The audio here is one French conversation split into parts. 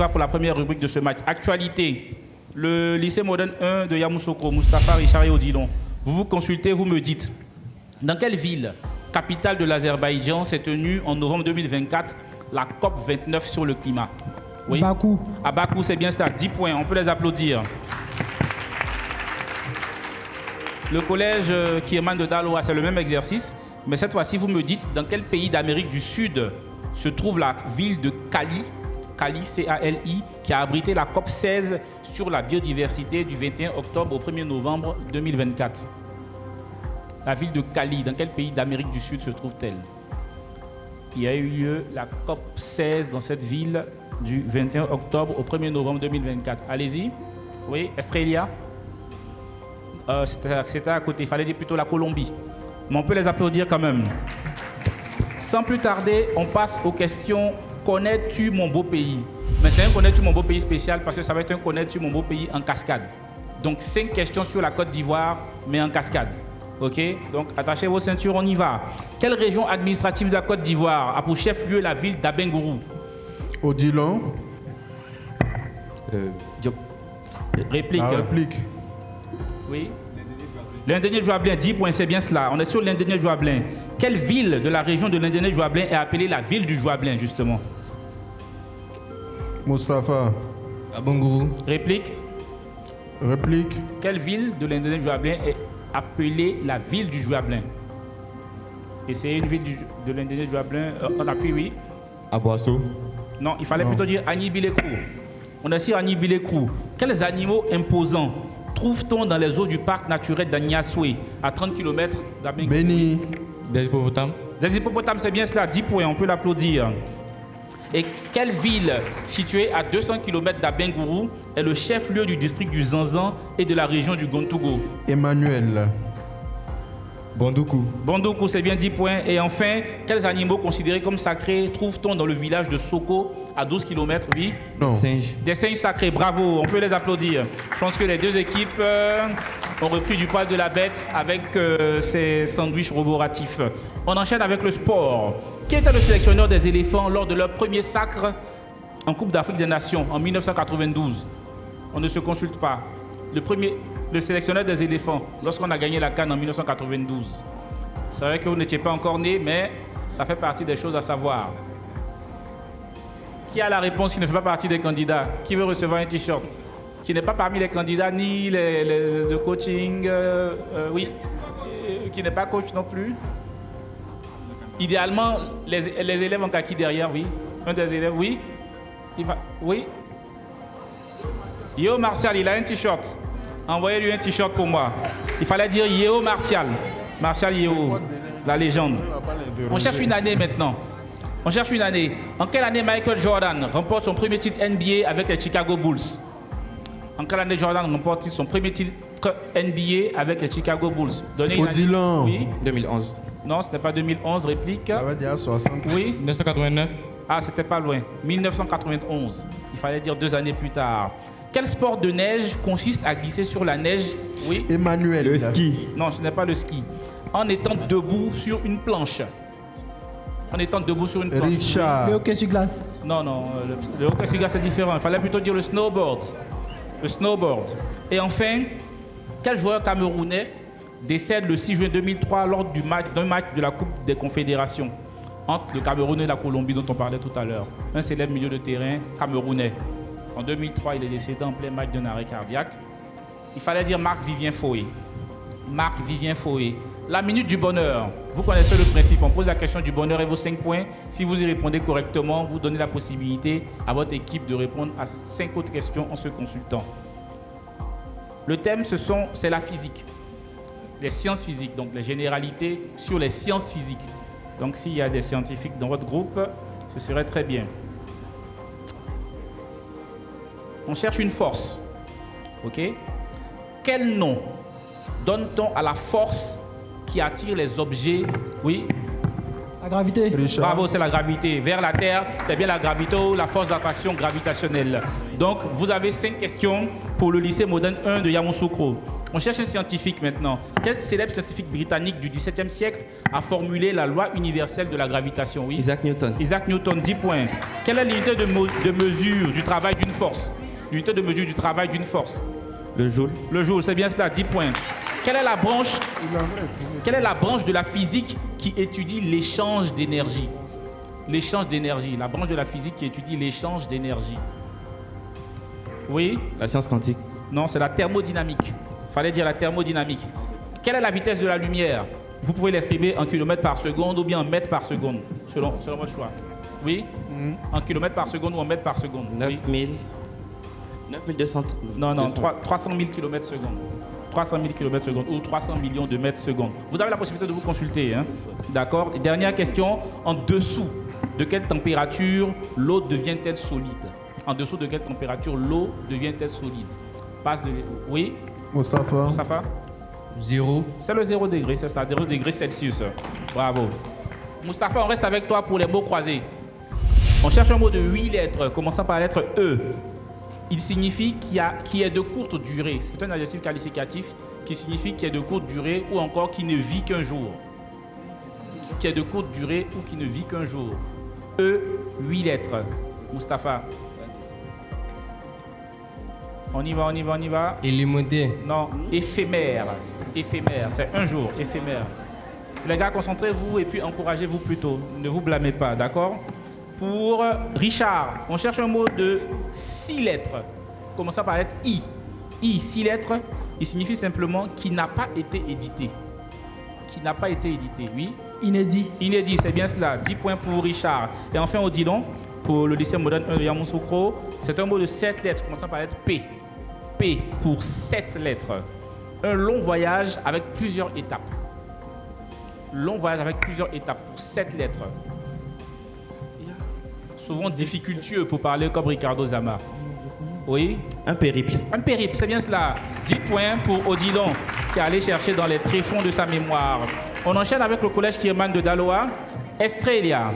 va pour la première rubrique de ce match. Actualité. Le lycée moderne 1 de Yamoussoukro, Moustapha, Richard et Odilon. Vous vous consultez, vous me dites. Dans quelle ville, capitale de l'Azerbaïdjan, s'est tenue en novembre 2024 la COP 29 sur le climat? Oui. Bakou. À Bakou, c'est bien ça. 10 points. On peut les applaudir. Le collège qui émane de Daloa, c'est le même exercice. Mais cette fois-ci, vous me dites dans quel pays d'Amérique du Sud se trouve la ville de Cali, Cali, C-A-L-I, qui a abrité la COP 16 sur la biodiversité du 21 octobre au 1er novembre 2024. La ville de Cali, dans quel pays d'Amérique du Sud se trouve-t-elle? Il y a eu lieu la COP 16 dans cette ville du 21 octobre au 1er novembre 2024. Allez-y. Oui, Australia. C'était à côté, il fallait dire plutôt la Colombie. Mais on peut les applaudir quand même. Sans plus tarder, on passe aux questions « Connais-tu mon beau pays ?» Mais c'est un « Connais-tu mon beau pays » spécial parce que ça va être un « Connais-tu mon beau pays » en cascade. Donc 5 questions sur la Côte d'Ivoire, mais en cascade. Ok? Donc attachez vos ceintures, on y va. Quelle région administrative de la Côte d'Ivoire a pour chef-lieu la ville d'Abengourou? Odilon. Réplique. La réplique. Oui. L'Indénié-Joablin, 10 points, c'est bien cela. On est sur l'Indénié-Joablin. Quelle ville de la région de l'Indénié-Joablin est appelée la ville du Joablin, justement? Moustapha. Abangourou. Réplique. Réplique. Quelle ville de l'Indénié-Joablin est appelée la ville du Joablin? Et c'est une ville de l'Indénié-Joablin. On appuie, oui. Aboasso. Non, il fallait plutôt dire Agni-Bilékrou. On a ici Agni-Bilékrou. Quels animaux imposants trouve-t-on dans les eaux du parc naturel d'Agniasoué, à 30 km d'Abengourou? Béni. Des hippopotames. Des hippopotames, c'est bien cela, 10 points, on peut l'applaudir. Et quelle ville, située à 200 km d'Abengourou, est le chef-lieu du district du Zanzan et de la région du Gontougo? Emmanuel. Bandoukou. Bandoukou, c'est bien 10 points. Et enfin, quels animaux considérés comme sacrés trouve-t-on dans le village de Soko, à 12 km, oui? Non. Singe. Des singes sacrés, bravo, on peut les applaudir. Je pense que les deux équipes ont repris du poil de la bête avec ces sandwichs roboratifs. On enchaîne avec le sport. Qui était le sélectionneur des éléphants lors de leur premier sacre en Coupe d'Afrique des Nations en 1992? On ne se consulte pas. Le sélectionneur des éléphants, lorsqu'on a gagné la CAN en 1992. C'est vrai que vous n'étiez pas encore né, mais ça fait partie des choses à savoir. Qui a la réponse qui ne fait pas partie des candidats? Qui veut recevoir un t-shirt? Qui n'est pas parmi les candidats ni le coaching, oui, qui n'est pas coach non plus. Idéalement, les élèves en kaki derrière, oui. Un des élèves, oui. Oui. Yéo Martial, il a un t-shirt. Envoyez-lui un t-shirt pour moi. Il fallait dire Yéo Martial. Martial Yéo, la légende. On cherche une année maintenant. On cherche une année. En quelle année Michael Jordan remporte son premier titre NBA avec les Chicago Bulls? En quelle année Jordan remporte son premier titre NBA avec les Chicago Bulls? Odilon. Oui. 2011. Non, ce n'est pas 2011. Réplique. Ça va dire 60. Oui. 1989. Ah, c'était pas loin. 1991. Il fallait dire 2 années plus tard. Quel sport de neige consiste à glisser sur la neige? Oui. Emmanuel. Le ski. Non, ce n'est pas le ski. En étant debout sur une planche. En étant debout sur une planche. Richard. Le hockey sur glace. Non, le hockey sur glace c'est différent. Il fallait plutôt dire le snowboard. Le snowboard. Et enfin, quel joueur camerounais décède le 6 juin 2003 lors d'un match de la Coupe des Confédérations entre le Cameroun et la Colombie dont on parlait tout à l'heure? Un célèbre milieu de terrain camerounais. En 2003, il est décédé en plein match d'un arrêt cardiaque. Il fallait dire Marc-Vivien Foé. Marc-Vivien Foé. La minute du bonheur. Vous connaissez le principe. On pose la question du bonheur et vos 5 points. Si vous y répondez correctement, vous donnez la possibilité à votre équipe de répondre à 5 autres questions en se consultant. Le thème, c'est la physique. Les sciences physiques. Donc, les généralités sur les sciences physiques. Donc, s'il y a des scientifiques dans votre groupe, ce serait très bien. On cherche une force. OK? Quel nom donne-t-on à la force qui attire les objets? Oui? La gravité. Richard. Bravo, c'est la gravité. Vers la Terre, c'est bien la gravité ou la force d'attraction gravitationnelle. Donc, vous avez 5 questions pour le lycée moderne 1 de Yamoussoukro. On cherche un scientifique maintenant. Quel célèbre scientifique britannique du XVIIe siècle a formulé la loi universelle de la gravitation? Oui. Isaac Newton. Isaac Newton, 10 points. Quelle est l'unité de mesure du travail d'une force? L'unité de mesure du travail d'une force? Le joule. Le joule, c'est bien cela, 10 points. Quelle est la branche de la physique qui étudie l'échange d'énergie? L'échange d'énergie, la branche de la physique qui étudie l'échange d'énergie. Oui? La science quantique. Non, c'est la thermodynamique. Fallait dire la thermodynamique. Quelle est la vitesse de la lumière? Vous pouvez l'exprimer en kilomètres par seconde ou bien en mètres par seconde, selon votre choix. Oui? En kilomètres par seconde ou en mètres par seconde? 9200. Non, 300 000 km secondes. 300 000 km secondes ou 300 millions de mètres secondes. Vous avez la possibilité de vous consulter. Hein? D'accord? Et dernière question. En dessous de quelle température l'eau devient-elle solide? En dessous de quelle température l'eau devient-elle solide? Oui? Moustapha? 0. C'est le 0 degré, c'est ça, 0 degré Celsius. Bravo. Moustapha, on reste avec toi pour les mots croisés. On cherche un mot de 8 lettres, commençant par la lettre E. Il signifie qui est de courte durée. C'est un adjectif qualificatif qui signifie qui est de courte durée ou encore qui ne vit qu'un jour. Qui est de courte durée ou qui ne vit qu'un jour. E, 8 lettres. Moustapha. On y va. Illimité. Non, éphémère. Éphémère, c'est un jour, éphémère. Les gars, concentrez-vous et puis encouragez-vous plutôt. Ne vous blâmez pas, d'accord? Pour Richard, on cherche un mot de 6 lettres. Commençant par lettre I. I, 6 lettres, il signifie simplement qui n'a pas été édité. Qui n'a pas été édité, oui. Inédit. Inédit, c'est bien cela. 10 points pour Richard. Et enfin, Odilon, pour le lycée moderne 1 de Yamoussoukro, c'est un mot de 7 lettres, commençant par lettre P. P pour 7 lettres. Un long voyage avec plusieurs étapes. Long voyage avec plusieurs étapes pour 7 lettres. Souvent difficultueux pour parler comme Ricardo Zama. Oui? Un périple. Un périple, c'est bien cela. 10 points pour Odilon, qui est allé chercher dans les tréfonds de sa mémoire. On enchaîne avec le collège Kirman de Daloa. Estrella.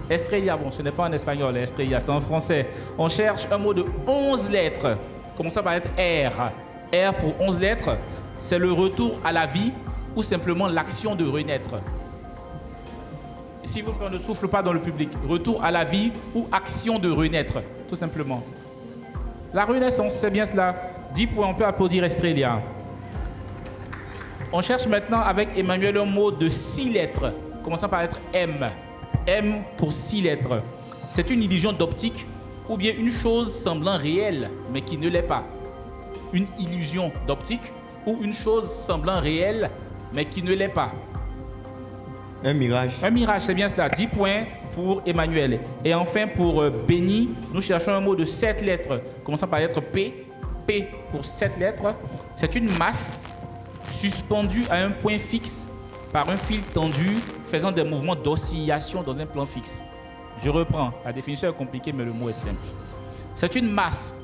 Estrella, bon, ce n'est pas en espagnol, Estrella, c'est en français. On cherche un mot de 11 lettres. Commençons par lettre R. R pour 11 lettres, c'est le retour à la vie ou simplement l'action de renaître. S'il vous plaît, on ne souffle pas dans le public. Retour à la vie ou action de renaître, tout simplement. La renaissance, c'est bien cela. 10 points, on peut applaudir Estrella. On cherche maintenant avec Emmanuel un mot de 6 lettres, commençant par lettre M. M pour 6 lettres. C'est une illusion d'optique ou bien une chose semblant réelle, mais qui ne l'est pas. Une illusion d'optique ou une chose semblant réelle, mais qui ne l'est pas. Un mirage. Un mirage, c'est bien cela. 10 points pour Emmanuel. Et enfin, pour Benny, nous cherchons un mot de 7 lettres, commençant par la lettre P. P pour 7 lettres. C'est une masse suspendue à un point fixe par un fil tendu, faisant des mouvements d'oscillation dans un plan fixe. Je reprends. La définition est compliquée, mais le mot est simple. C'est une masse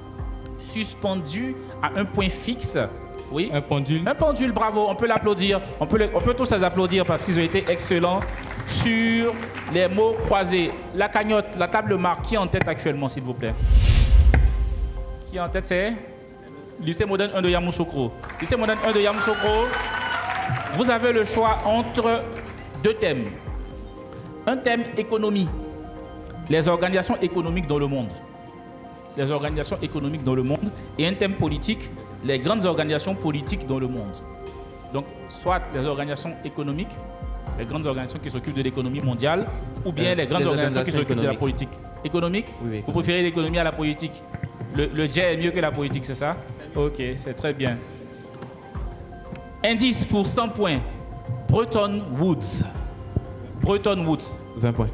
suspendue à un point fixe. Oui. Un pendule. Un pendule, bravo. On peut l'applaudir. On peut tous les applaudir parce qu'ils ont été excellents sur les mots croisés. La cagnotte, la table marque, qui est en tête actuellement, s'il vous plaît? Qui est en tête, c'est lycée moderne 1 de Yamoussoukro. Lycée moderne 1 de Yamoussoukro, vous avez le choix entre 2 thèmes. Un thème économie. Les organisations économiques dans le monde. Les organisations économiques dans le monde. Et un thème politique, les grandes organisations politiques dans le monde. Donc, soit les organisations économiques, les grandes organisations qui s'occupent de l'économie mondiale, ou bien les grandes organisations qui s'occupent de la politique. Économique? Oui. Vous préférez l'économie à la politique? Le jet est mieux que la politique, c'est ça? Ok, c'est très bien. Indice pour 100 points. Bretton Woods. Bretton Woods. 20 points.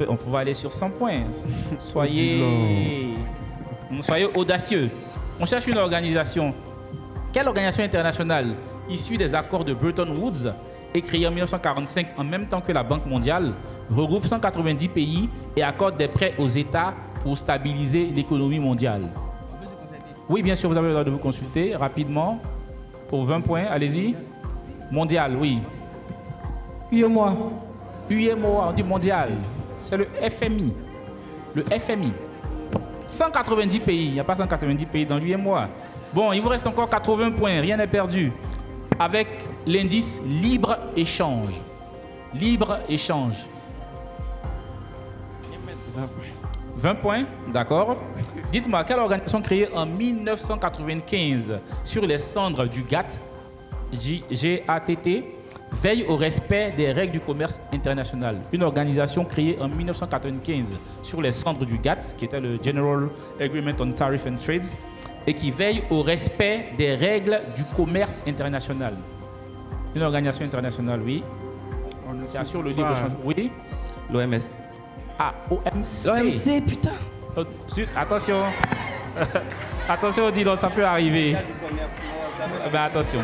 On peut aller sur 100 points. Soyez audacieux. On cherche une organisation. Quelle organisation internationale issue des accords de Bretton Woods et créée en 1945 en même temps que la Banque mondiale regroupe 190 pays et accorde des prêts aux États pour stabiliser l'économie mondiale? Oui, bien sûr, vous avez le droit de vous consulter rapidement pour 20 points. Allez-y. Mondial, oui. UEMOA. UEMOA, on dit mondial. C'est le FMI. Le FMI. 190 pays. Il n'y a pas 190 pays dans l'UEMOA. Bon, il vous reste encore 80 points. Rien n'est perdu. avec l'indice libre-échange. Libre-échange. 20 points, d'accord. Dites-moi, quelle organisation créée en 1995 sur les cendres du GATT, G-A-T-T, veille au respect des règles du commerce international? Une organisation créée en 1995 sur les cendres du GATT, qui était le General Agreement on Tariff and Trades, et qui veille au respect des règles du commerce international. Une organisation internationale, oui. Qui assure le libre-échange. Oui. L'OMS. Ah, OMC. L'OMC, putain. Oh, zut, attention. Attention, dis donc, ça peut arriver. Ben, attention.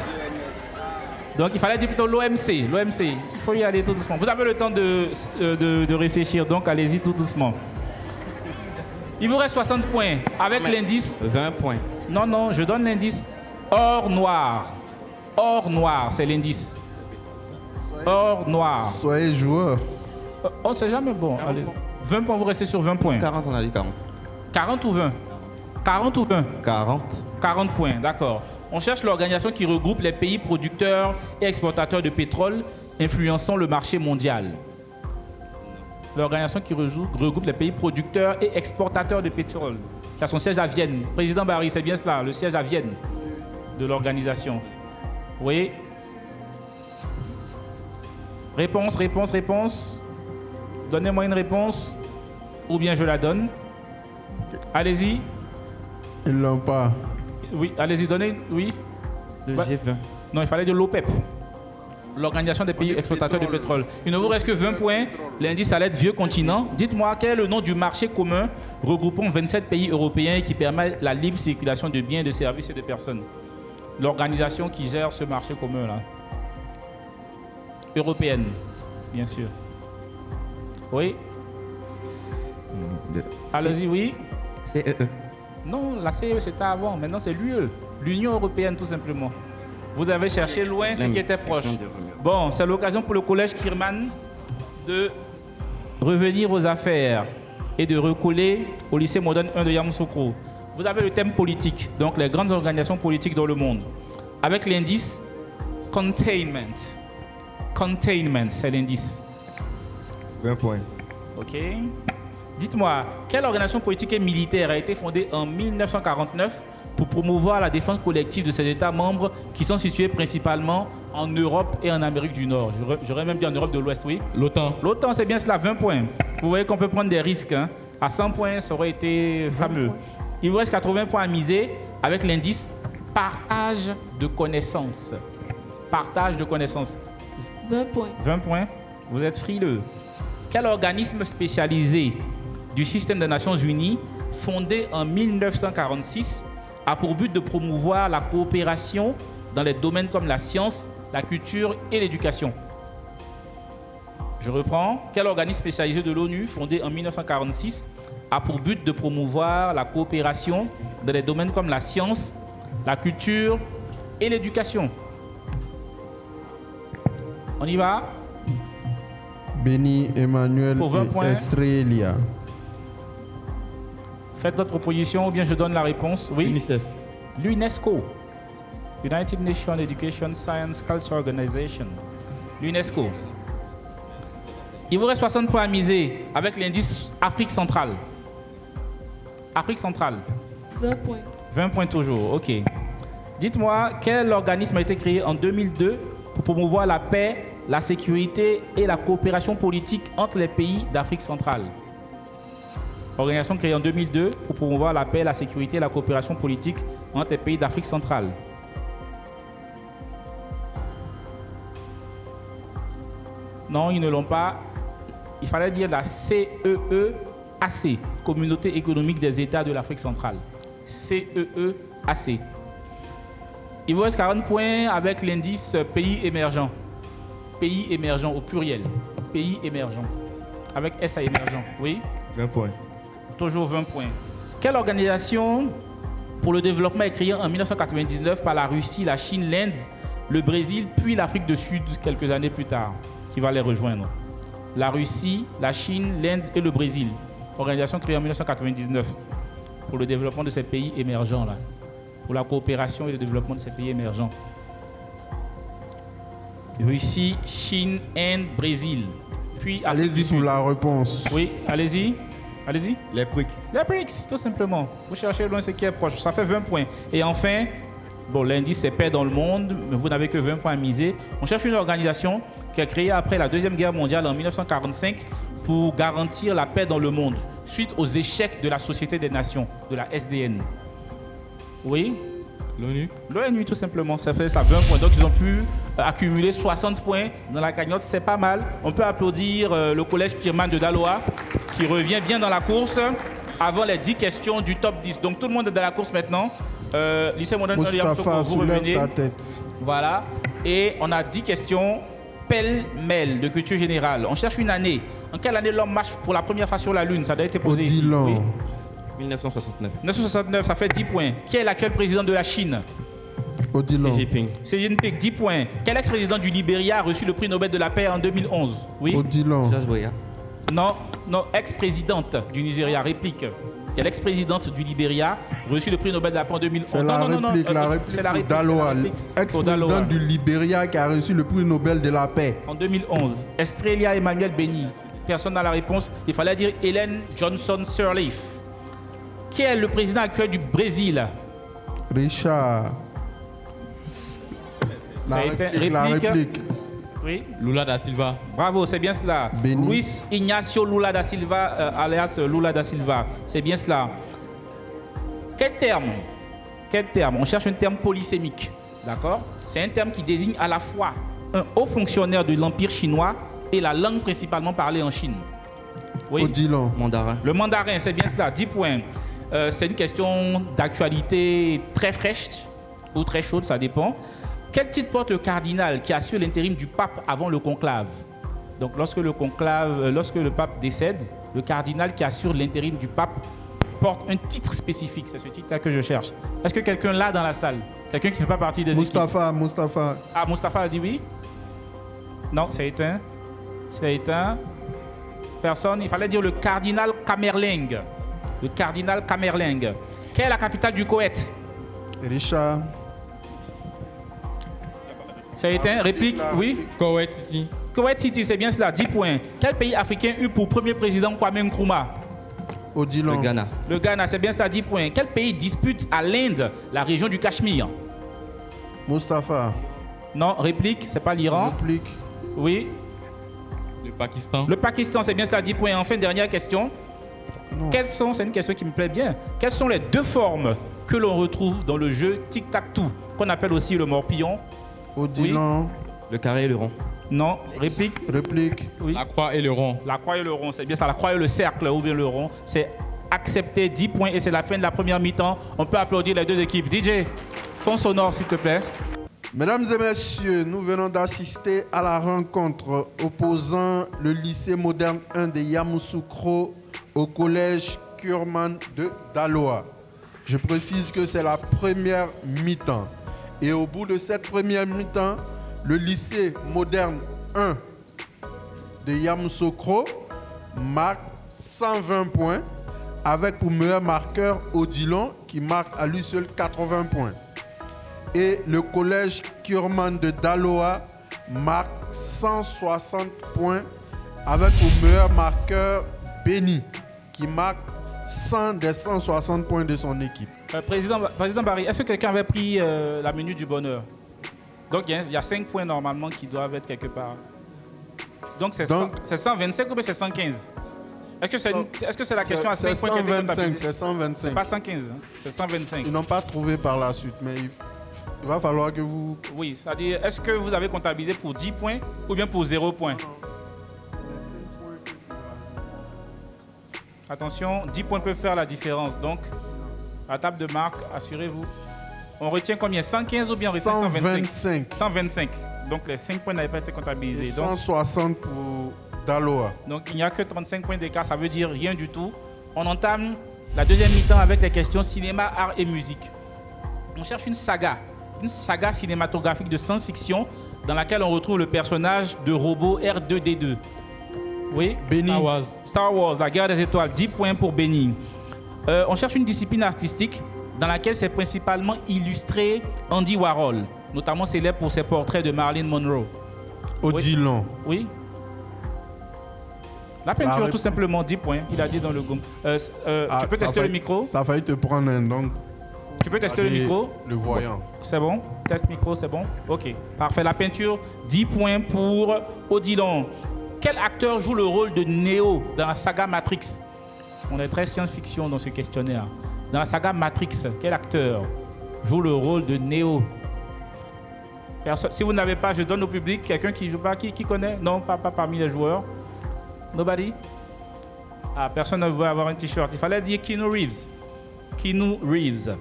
Donc, il fallait dire plutôt l'OMC. L'OMC. Il faut y aller tout doucement. Vous avez le temps de réfléchir, donc allez-y tout doucement. Il vous reste 60 points avec l'indice. 20 points. Non, non, je donne l'indice or noir. Or noir, c'est l'indice. Or noir. Soyez joueur. On sait jamais. Bon, allez. 20 points, vous restez sur 20 points. 40, on a dit 40. 40 ou 20? 40 ou 20? 40. 40 points, d'accord. On cherche l'organisation qui regroupe les pays producteurs et exportateurs de pétrole influençant le marché mondial. L'organisation qui regroupe les pays producteurs et exportateurs de pétrole, qui a son siège à Vienne. Président Barry, c'est bien cela, le siège à Vienne de l'organisation. Oui. Réponse, réponse, réponse. Donnez-moi une réponse, ou bien je la donne. Allez-y. Ils l'ont pas. Oui, allez-y, donnez. Oui. Le G20. Non, il fallait de l'OPEP. L'Organisation des pays exploitateurs de pétrole. Il ne vous reste que 20 points. L'indice à l'aide vieux continent. Dites-moi quel est le nom du marché commun regroupant 27 pays européens et qui permet la libre circulation de biens, de services et de personnes. L'organisation qui gère ce marché commun-là. Européenne, bien sûr. Oui. Allez-y, oui. CEE. Non, la CE c'était avant. Maintenant c'est l'UE, l'Union européenne tout simplement. Vous avez cherché loin ce qui était proche. Bon, c'est l'occasion pour le collège Kirman de revenir aux affaires et de recoller au lycée moderne 1 de Yamoussoukro. Vous avez le thème politique, donc les grandes organisations politiques dans le monde, avec l'indice containment. Containment, c'est l'indice. 20 points. Ok. Dites-moi, quelle organisation politique et militaire a été fondée en 1949 pour promouvoir la défense collective de ses États membres qui sont situés principalement en Europe et en Amérique du Nord? J'aurais même dit en Europe de l'Ouest, oui. L'OTAN. L'OTAN, c'est bien cela, 20 points. Vous voyez qu'on peut prendre des risques. Hein. À 100 points, ça aurait été fameux. Il vous reste 80 points à miser avec l'indice partage de connaissances. Partage de connaissances. 20 points. 20 points. Vous êtes frileux. Quel organisme spécialisé du système des Nations Unies, fondé en 1946, a pour but de promouvoir la coopération dans les domaines comme la science, la culture et l'éducation? Je reprends. Quel organisme spécialisé de l'ONU, fondé en 1946, a pour but de promouvoir la coopération dans les domaines comme la science, la culture et l'éducation? On y va? Béni Emmanuel Pour 20 points. et Estrelia. Faites votre proposition ou bien je donne la réponse. Oui. UNICEF. L'UNESCO. United Nations Education Science Culture Organization. L'UNESCO. Il vous reste 60 points à miser avec l'indice Afrique centrale. Afrique centrale. 20 points. 20 points toujours, ok. Dites-moi, quel organisme a été créé en 2002 pour promouvoir la paix, la sécurité et la coopération politique entre les pays d'Afrique centrale? Organisation créée en 2002 pour promouvoir la paix, la sécurité et la coopération politique entre les pays d'Afrique centrale. Non, ils ne l'ont pas. Il fallait dire la CEEAC, Communauté économique des États de l'Afrique centrale. CEEAC. Il vous reste 40 points avec l'indice pays émergents. Pays émergents au pluriel. Pays émergents. Avec SA émergent. Oui. 20 points. Toujours 20 points. Quelle organisation pour le développement est créée en 1999 par la Russie, la Chine, l'Inde, le Brésil, puis l'Afrique du Sud quelques années plus tard, qui va les rejoindre? La Russie, la Chine, l'Inde et le Brésil. Organisation créée en 1999 pour le développement de ces pays émergents là, pour la coopération et le développement de ces pays émergents. Russie, Chine, Inde, Brésil. Puis Afrique Allez-y du pour Sud. la réponse. Oui, allez-y. Allez-y. Les BRICS. Les BRICS, tout simplement. Vous cherchez loin ce qui est proche. Ça fait 20 points. Et enfin, bon, l'indice c'est paix dans le monde, mais vous n'avez que 20 points à miser. On cherche une organisation qui a créée après la Deuxième Guerre mondiale en 1945 pour garantir la paix dans le monde, suite aux échecs de la Société des Nations, de la SDN. Oui, L'ONU. l'ONU tout simplement, ça fait ça 20 points. Donc ils ont pu accumuler 60 points dans la cagnotte, c'est pas mal. On peut applaudir le collège Kirman de Daloa qui revient bien dans la course avant les 10 questions du top 10. Donc tout le monde est dans la course maintenant. Lycée moderne de Moustapha, vous soulève revenez. ta tête. Voilà. Et on a 10 questions pêle-mêle de culture générale. On cherche une année. En quelle année l'homme marche pour la première fois sur la Lune? Ça a été posé ici. Odilon. Oui. 1969. 1969, ça fait 10 points. Qui est l'actuel président de la Chine? Odilon. Xi Jinping. Xi Jinping, 10 points. Quel ex-président du Libéria a reçu le prix Nobel de la paix en 2011? Oui. Odilon. George Weah. Non, non, ex-présidente du Nigeria, réplique. Quelle ex-présidente du Libéria a reçu le prix Nobel de la paix en 2011? C'est la réplique, la réplique c'est la pour réplique, Daloa, c'est la réplique pour ex-président Daloa. du Libéria qui a reçu le prix Nobel de la paix. En 2011. Estrella Emmanuel Béni. Personne n'a la réponse. Il fallait dire Hélène Johnson Sirleaf. Qui est le président actuel du Brésil? Richard. Ça a été La réplique. réplique. Oui. Lula da Silva. Bravo, c'est bien cela. Béni. Luis Ignacio Lula da Silva, alias Lula da Silva. C'est bien cela. Quel terme? On cherche un terme polysémique. D'accord? C'est un terme qui désigne à la fois un haut fonctionnaire de l'Empire chinois et la langue principalement parlée en Chine. Oui. Odilon. Mandarin. Le mandarin, c'est bien cela. 10 points. C'est une question d'actualité très fraîche ou très chaude, ça dépend. Quel titre porte le cardinal qui assure l'intérim du pape avant le conclave? Donc, lorsque le pape décède, le cardinal qui assure l'intérim du pape porte un titre spécifique. C'est ce titre-là que je cherche. Est-ce que quelqu'un là dans la salle? Quelqu'un qui ne fait pas partie des équipes? Moustapha. Ah, Moustapha a dit oui? Non, c'est éteint. C'est éteint. Personne. Il fallait dire le cardinal Kamerling. Le cardinal Kamerling. Quelle est la capitale du Koweït? Richard. C'est éteint. Réplique? Oui. Koweït City. Koweït City, c'est bien cela. 10 points. Quel pays africain eut pour premier président Kwame Nkrumah? Odilon. Le Ghana. Le Ghana, c'est bien cela. 10 points. Quel pays dispute à l'Inde la région du Cachemire? Moustapha. Non. Réplique? C'est pas l'Iran? Réplique. Oui. Le Pakistan. Le Pakistan, c'est bien cela. 10 points. Enfin, dernière question. Non. C'est une question qui me plaît bien. Quelles sont les deux formes que l'on retrouve dans le jeu Tic-Tac-Toe, qu'on appelle aussi le morpillon? Odilon. Le carré et le rond. Non. Réplique? Réplique. Oui. La croix et le rond. La croix et le rond, c'est bien ça. La croix et le cercle, ou bien le rond. C'est accepté. 10 points et c'est la fin de la première mi-temps. On peut applaudir les deux équipes. DJ, fond sonore, s'il te plaît. Mesdames et messieurs, nous venons d'assister à la rencontre opposant le lycée moderne 1 de Yamoussoukro au collège Kurman de Daloa. Je précise que c'est la première mi-temps. Et au bout de cette première mi-temps, le lycée moderne 1 de Yamoussoukro marque 120 points avec pour meilleur marqueur Odilon qui marque à lui seul 80 points. Et le collège Kurman de Daloa marque 160 points avec pour meilleur marqueur Béni qui marque 100 des 160 points de son équipe. Président Barry, est-ce que quelqu'un avait pris la minute du bonheur? Donc il y a 5 points normalement qui doivent être quelque part. Donc c'est 125 ou bien c'est 115? Est-ce que c'est la question à 5 points qui a été comptabilisée? C'est 125. C'est pas 115, hein? C'est 125. Ils n'ont pas trouvé par la suite, mais il va falloir que vous... Oui, c'est-à-dire, est-ce que vous avez comptabilisé pour 10 points ou bien pour 0 points? Attention, 10 points peuvent faire la différence. Donc, à table de marque, assurez-vous. On retient combien? 115 ou bien on retient 125? 125. Donc, les 5 points n'avaient pas été comptabilisés. Et 160 pour Daloa. Donc, il n'y a que 35 points d'écart. Ça veut dire rien du tout. On entame la deuxième mi-temps avec les questions cinéma, art et musique. On cherche une saga cinématographique de science-fiction dans laquelle on retrouve le personnage de robot R2D2. Oui, Béni. Star Wars, la guerre des étoiles, 10 points pour Béni. On cherche une discipline artistique dans laquelle c'est principalement illustré Andy Warhol, notamment célèbre pour ses portraits de Marilyn Monroe. Odilon. Oui. La peinture, réponse. tout simplement, 10 points. Il a dit dans le gomme. Tu peux tester le micro? Ça a failli te prendre un donc. Tu peux tester le micro? Le voyant. C'est bon? Test micro, c'est bon? Ok. Parfait. La peinture, 10 points pour Odilon. Quel acteur joue le rôle de Neo dans la saga Matrix? On est très science-fiction dans ce questionnaire. Dans la saga Matrix, quel acteur joue le rôle de Neo? Si vous n'avez pas, je donne au public quelqu'un qui joue pas, qui connaît? Non, pas parmi les joueurs. Nobody? Ah, personne ne veut avoir un t-shirt. Il fallait dire Keanu Reeves. Keanu Reeves.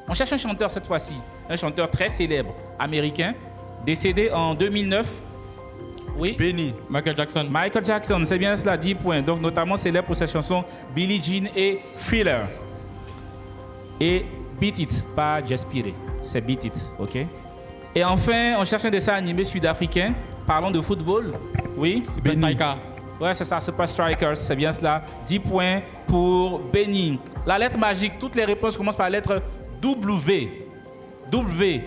On cherche un chanteur cette fois-ci. Un chanteur très célèbre, américain, décédé en 2009. Oui. Benny. Michael Jackson. Michael Jackson, c'est bien cela, 10 points. Donc, notamment célèbre pour ses chansons Billie Jean et Thriller. Et Beat It, pas Jaspire. C'est Beat It, ok? Et enfin, on cherche un dessin animé sud-africain. Parlons de football. Oui. Super Striker. Ouais, c'est ça, Super Strikers, c'est bien cela. 10 points pour Benny. La lettre magique, toutes les réponses commencent par la lettre W. W.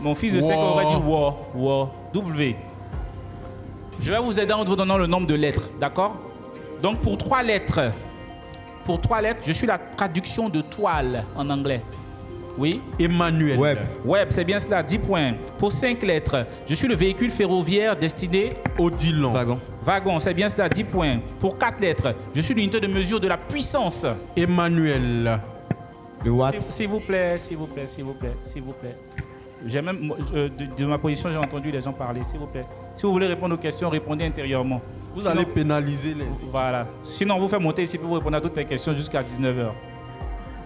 Mon fils de 5 ans aurait dit Wa. W. Je vais vous aider en vous donnant le nombre de lettres, d'accord? Donc pour 3 lettres, je suis la traduction de toile en anglais. Oui. Emmanuel. Web, c'est bien cela, 10 points. Pour 5 lettres, je suis le véhicule ferroviaire destiné Odilon. Wagon, c'est bien cela, 10 points. Pour 4 lettres, je suis l'unité de mesure de la puissance. Emmanuel. Le Watt. S'il vous plaît. J'ai même, de ma position, j'ai entendu les gens parler, s'il vous plaît. Si vous voulez répondre aux questions, répondez intérieurement. Vous allez pénaliser les... Voilà. Sinon, on vous fait monter ici pour vous répondre à toutes les questions jusqu'à 19h.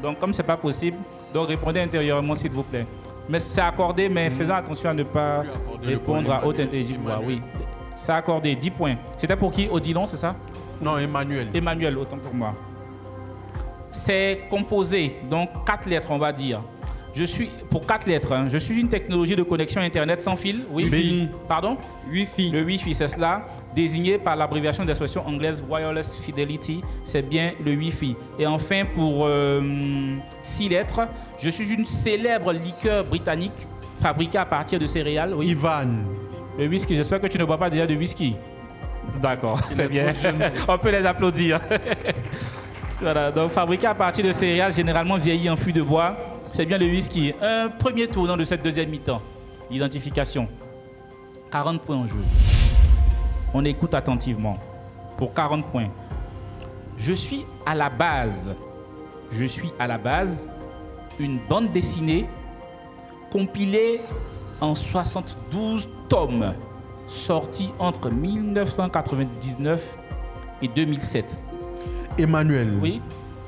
Donc, comme ce n'est pas possible, donc répondez intérieurement, s'il vous plaît. Mais c'est accordé, mais faisons attention à ne pas répondre à haute intelligence. Oui, c'est accordé, 10 points. C'était pour qui? Odilon, c'est ça? Non, Emmanuel. Emmanuel, autant pour moi. C'est composé, donc 4 lettres, on va dire. Pour 4 lettres, je suis une technologie de connexion Internet sans fil. Oui. Wi-Fi. Pardon? Wi-Fi. Le Wi-Fi, c'est cela. Désigné par l'abréviation d'expression anglaise Wireless Fidelity, c'est bien le Wi-Fi. Et enfin, pour 6 lettres, je suis une célèbre liqueur britannique fabriquée à partir de céréales. Oui. Ivan. Le whisky, j'espère que tu ne bois pas déjà de whisky. D'accord, c'est bien. On peut les applaudir. Voilà, donc fabriqué à partir de céréales généralement vieillies en fût de bois. C'est bien le whisky. Un premier tournant de cette deuxième mi-temps. L'identification. 40 points en jeu. On écoute attentivement. Pour 40 points. Je suis à la base une bande dessinée compilée en 72 tomes, sortie entre 1999 et 2007. Emmanuel. Oui.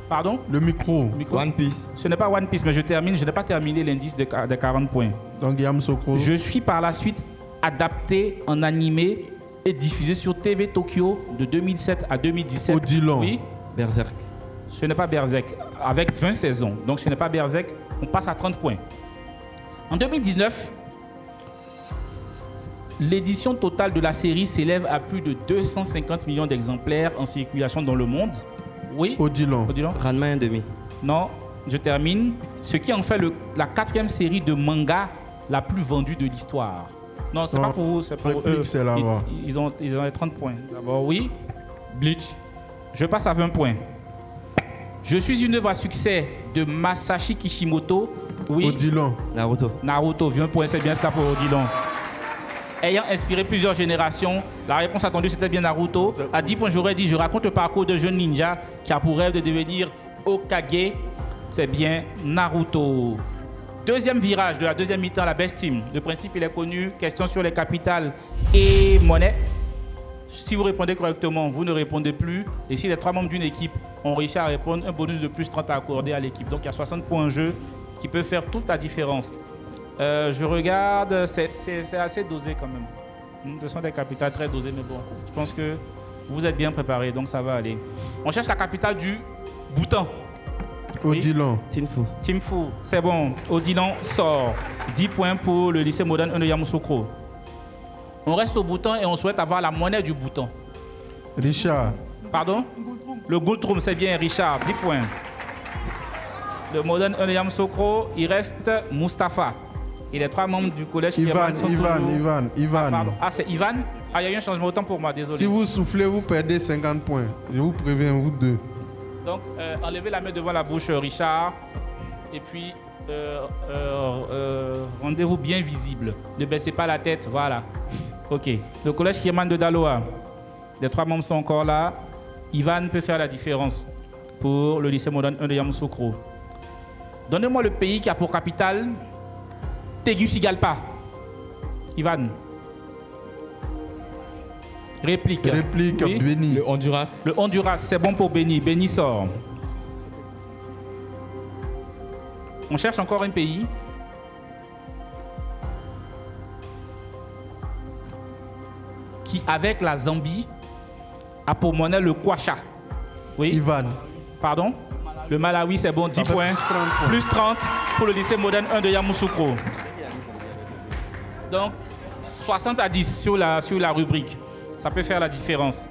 Pardon? Le micro. One Piece. Ce n'est pas One Piece, mais je n'ai pas terminé l'indice de 40 points. Donc Yamsokro. Je suis par la suite adapté en animé et diffusé sur TV Tokyo de 2007 à 2017. Odilon. Oui. Berserk. Ce n'est pas Berserk, avec 20 saisons. Donc ce n'est pas Berserk, on passe à 30 points. En 2019, l'édition totale de la série s'élève à plus de 250 millions d'exemplaires en circulation dans le monde. Oui. Odilon. Ranma 1,5. Non, je termine. Ce qui en fait la 4e série de manga la plus vendue de l'histoire. Non, c'est Non, pas pour vous, c'est pour réplique, eux. c'est là-bas. Ils ont les 30 points. D'abord, oui. Bleach. Je passe à 20 points. Je suis une œuvre à succès de Masashi Kishimoto. Oui. Odilon. Naruto. 20 points, c'est bien cela pour Odilon. Ayant inspiré plusieurs générations, la réponse attendue c'était bien Naruto. À 10 points, j'aurais dit, je raconte le parcours de jeune ninja qui a pour rêve de devenir Hokage. C'est bien Naruto. Deuxième virage de la deuxième mi-temps, la Best Team. Le principe, il est connu. Question sur les capitales et monnaie. Si vous répondez correctement, vous ne répondez plus. Et si les 3 membres d'une équipe ont réussi à répondre, un bonus de plus 30 à accorder à l'équipe. Donc il y a 60 points en jeu qui peuvent faire toute la différence. Je regarde, c'est assez dosé quand même. Ce sont des capitales très dosées, mais bon, je pense que vous êtes bien préparés, donc ça va aller. On cherche la capitale du Bhoutan. Odilon. Thimphu, c'est bon. Odilon sort. 10 points pour le lycée moderne 1 de Yamoussoukro. On reste au Bhoutan et on souhaite avoir la monnaie du Bhoutan. Richard. Pardon? Le Gultrum, c'est bien Richard. 10 points. Le moderne 1 de Yamoussoukro, il reste Mustapha. Et les 3 membres du collège Kierman sont toujours... Ivan. Pardon. Ah, c'est Ivan? Ah, il y a eu un changement, autant pour moi, désolé. Si vous soufflez, vous perdez 50 points. Je vous préviens, vous deux. Donc, enlevez la main devant la bouche, Richard. Et puis, rendez-vous bien visible. Ne baissez pas la tête, voilà. OK. Le collège Kierman de Daloa. Les 3 membres sont encore là. Ivan peut faire la différence pour le lycée moderne 1 de Yamoussoukro. Donnez-moi le pays qui a pour capitale Tegucigalpa. Ivan. Réplique. Oui. Béni. Le Honduras. Le Honduras, c'est bon pour Béni. Béni sort. On cherche encore un pays. Qui, avec la Zambie, a pour monnaie le kwacha. Oui. Ivan. Pardon? Le Malawi, c'est bon, 10 points. Plus 30 pour le lycée moderne 1 de Yamoussoukro. Donc, 60 à 10 sur la rubrique. Ça peut faire la différence.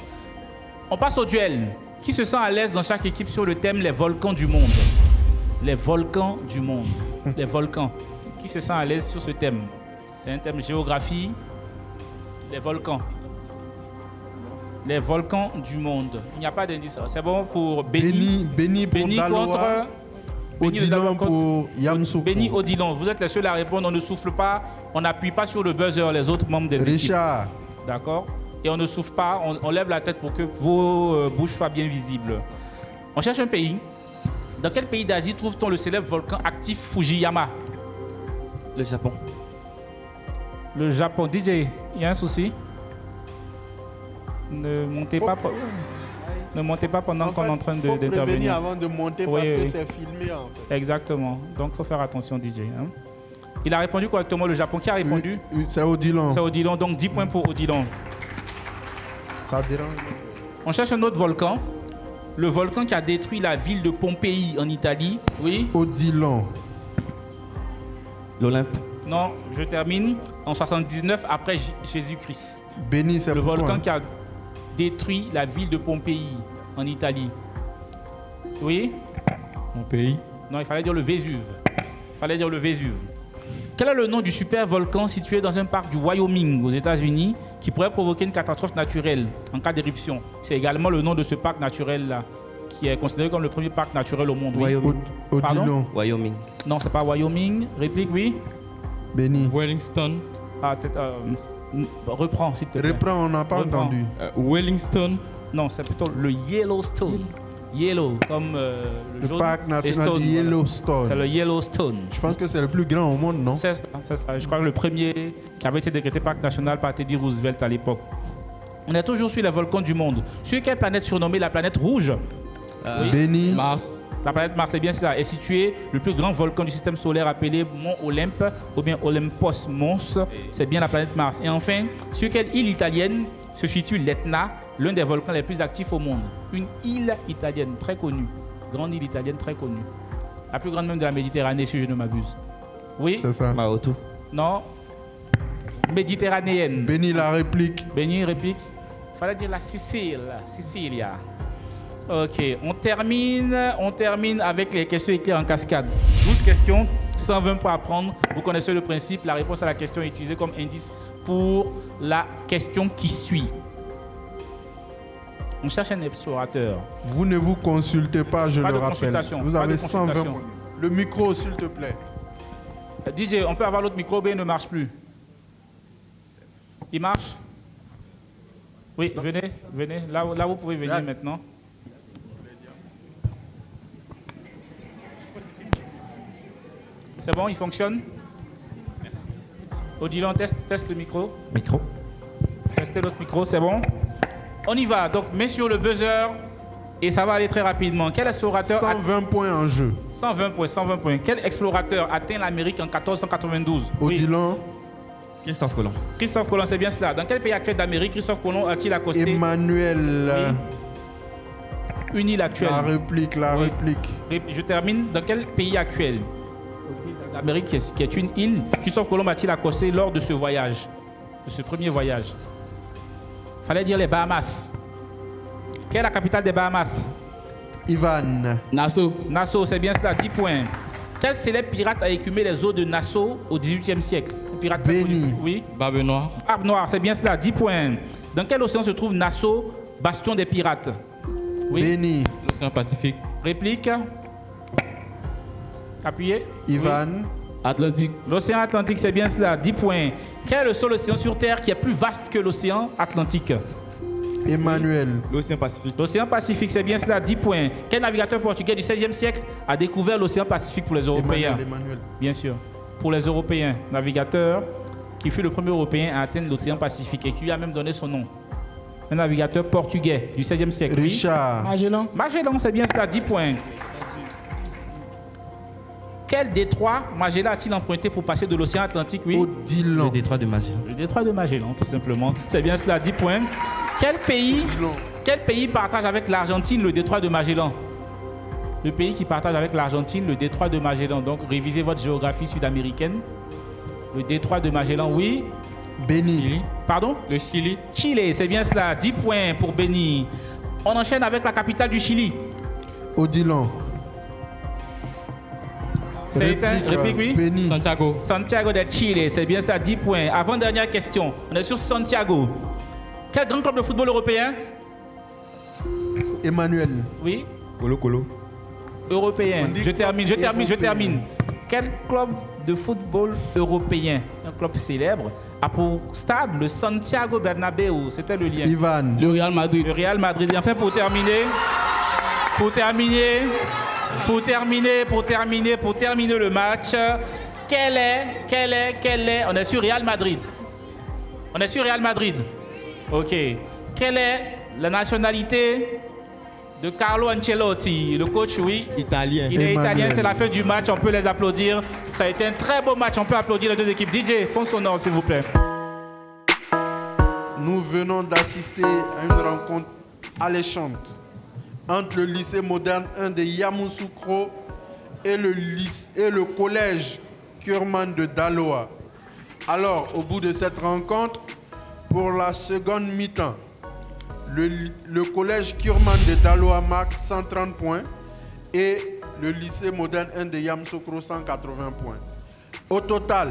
On passe au duel. Qui se sent à l'aise dans chaque équipe sur le thème les volcans du monde? Les volcans du monde. Les volcans. Qui se sent à l'aise sur ce thème? C'est un thème géographie. Les volcans. Les volcans du monde. Il n'y a pas d'indice. C'est bon pour Béni. Béni pour Béni Daloa. contre... Odilon pour Yamoussoukro. Béni Odilon. Vous êtes les seuls à répondre. On ne souffle pas. On n'appuie pas sur le buzzer, les autres membres des équipes. Richard. D'accord? Et on ne souffle pas. On lève la tête pour que vos bouches soient bien visibles. On cherche un pays. Dans quel pays d'Asie trouve-t-on le célèbre volcan actif Fujiyama? Le Japon. Le Japon. DJ, il y a un souci? Ne montez pas. Ne montez pas pendant qu'on est en train d'intervenir. Avant de monter Oui, parce que oui. c'est filmé en fait. Exactement. Donc, il faut faire attention, DJ. Hein? Il a répondu correctement, le Japon. Qui a répondu? C'est Odilon. C'est Odilon. Donc, 10 points pour Odilon. Ça dérange. On cherche un autre volcan. Le volcan qui a détruit la ville de Pompéi en Italie. Oui? Odilon. L'Olympe. Non, je termine. En 79 après Jésus-Christ. Béni, c'est Le pour volcan toi. qui a détruit la ville de Pompéi en Italie. Oui? Mon pays. Non, il fallait dire le Vésuve. Quel est le nom du super volcan situé dans un parc du Wyoming aux États-Unis qui pourrait provoquer une catastrophe naturelle en cas d'éruption? C'est également le nom de ce parc naturel-là qui est considéré comme le premier parc naturel au monde. Oui. Wyoming. Pardon? Wyoming. Non, c'est pas Wyoming. Réplique, oui. Béni. Wellington. Ah, reprends, s'il te plaît. Reprends, on n'a pas Reprends. entendu. Wellington. Non, c'est plutôt le Yellowstone. Yellow, comme le Le jaune. parc et national stone, de voilà. Yellowstone. C'est le Yellowstone. Je pense que c'est le plus grand au monde, non? C'est ça, c'est ça. Je crois que le premier qui avait été décrété parc national par Teddy Roosevelt à l'époque. On est toujours sur les volcans du monde. Sur quelle planète surnommée la planète rouge? Oui. Béni. Mars. La planète Mars, c'est bien ça, est situé le plus grand volcan du système solaire appelé Mont Olympe ou bien Olympos Mons. C'est bien la planète Mars. Et enfin, sur quelle île italienne se situe l'Etna, l'un des volcans les plus actifs au monde? Une île italienne très connue. Grande île italienne très connue. La plus grande même de la Méditerranée, si je ne m'abuse. Oui? C'est ça. Maroto. Non? Méditerranéenne. Béni la réplique. Béni, réplique. Fallait dire la Sicile. Sicilia. Ok, on termine avec les questions écrites en cascade. 12 questions, 120 points à prendre. Vous connaissez le principe. La réponse à la question est utilisée comme indice pour la question qui suit. On cherche un explorateur. Vous ne vous consultez pas, je Pas le de rappelle. consultation, Vous pas avez de 120 consultation. points. Le micro, s'il te plaît. DJ, on peut avoir l'autre micro, mais il ne marche plus. Il marche? Oui, venez. Là, vous pouvez venir maintenant. C'est bon, il fonctionne? Odilon, teste le micro. Micro. Testez l'autre micro, c'est bon? On y va. Donc, mets sur le buzzer et ça va aller très rapidement. Quel explorateur 120 points en jeu. 120 points. Quel explorateur atteint l'Amérique en 1492? Oui. Odilon. Christophe Colomb. Christophe Colomb, c'est bien cela. Dans quel pays actuel d'Amérique Christophe Colomb a-t-il accosté Emmanuel. une île actuelle? La réplique, la Oui. réplique. Je termine. Dans quel pays actuel d'Amérique qui est une île Christophe Colomb a-t-il accosté lors de ce voyage, de ce premier voyage? Fallait dire les Bahamas. Quelle est la capitale des Bahamas? Ivan. Nassau. Nassau, c'est bien cela, 10 points. Quel célèbre pirate a écumé les eaux de Nassau au XVIIIe siècle? Un pirate très Béni. connu. Oui. Barbe Noire. Barbe Noire, c'est bien cela, 10 points. Dans quel océan se trouve Nassau, bastion des pirates? Oui. Béni. L'océan Pacifique. Réplique. Appuyez. Ivan. Atlantique. L'océan Atlantique, c'est bien cela, 10 points. Quel est le seul océan sur Terre qui est plus vaste que l'océan Atlantique? Emmanuel. L'océan Pacifique. L'océan Pacifique, c'est bien cela, 10 points. Quel navigateur portugais du XVIe siècle a découvert l'océan Pacifique pour les Européens? Emmanuel. Bien sûr. Pour les Européens, navigateur qui fut le premier Européen à atteindre l'océan Pacifique et qui lui a même donné son nom. Un navigateur portugais du XVIe siècle. Oui. Richard. Magellan. Magellan, c'est bien cela, 10 points. Quel détroit Magellan a-t-il emprunté pour passer de l'océan Atlantique? Oui. Odilon. Le détroit de Magellan. Le détroit de Magellan, tout simplement. C'est bien cela, 10 points. Quel pays partage avec l'Argentine le détroit de Magellan? Le pays qui partage avec l'Argentine le détroit de Magellan. Donc, révisez votre géographie sud-américaine. Le détroit de Magellan, oui. Béni. Chili. Pardon? Le Chili. Chili, c'est bien cela, 10 points pour Béni. On enchaîne avec la capitale du Chili. Odilon. C'est un réplique, oui. Béni. Santiago. Santiago de Chile, c'est bien ça, 10 points. Avant-dernière question, on est sur Santiago. Quel grand club de football européen? Emmanuel. Oui, Colo Colo. européen. On dit Je club termine. Quel club de football européen, un club célèbre, a pour stade le Santiago Bernabéu? C'était le lien. Ivan. Le Real Madrid. Le Real Madrid. Et enfin, pour terminer le match, quel est, on est sur Real Madrid. Ok. Quelle est la nationalité de Carlo Ancelotti, le coach? Oui. Italien. Il est Emmanuel. italien, c'est la fin du match, on peut les applaudir. Ça a été un très beau match, on peut applaudir les deux équipes. DJ, fond sonore s'il vous plaît. Nous venons d'assister à une rencontre alléchante entre le lycée moderne 1 de Yamoussoukro et le collège Kurman de Daloa. Alors, au bout de cette rencontre, pour la seconde mi-temps, le collège Kurman de Daloa marque 130 points et le lycée moderne 1 de Yamoussoukro 180 points. Au total,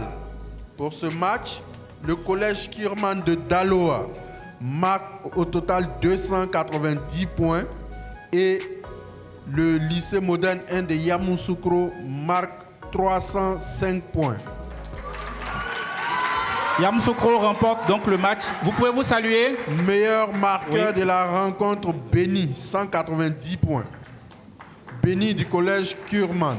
pour ce match, le collège Kurman de Daloa marque au total 290 points et le lycée moderne 1 de Yamoussoukro marque 305 points. Yamoussoukro remporte donc le match. Vous pouvez vous saluer. Meilleur marqueur Oui. de la rencontre, Béni, 190 points. Béni du collège Kurman.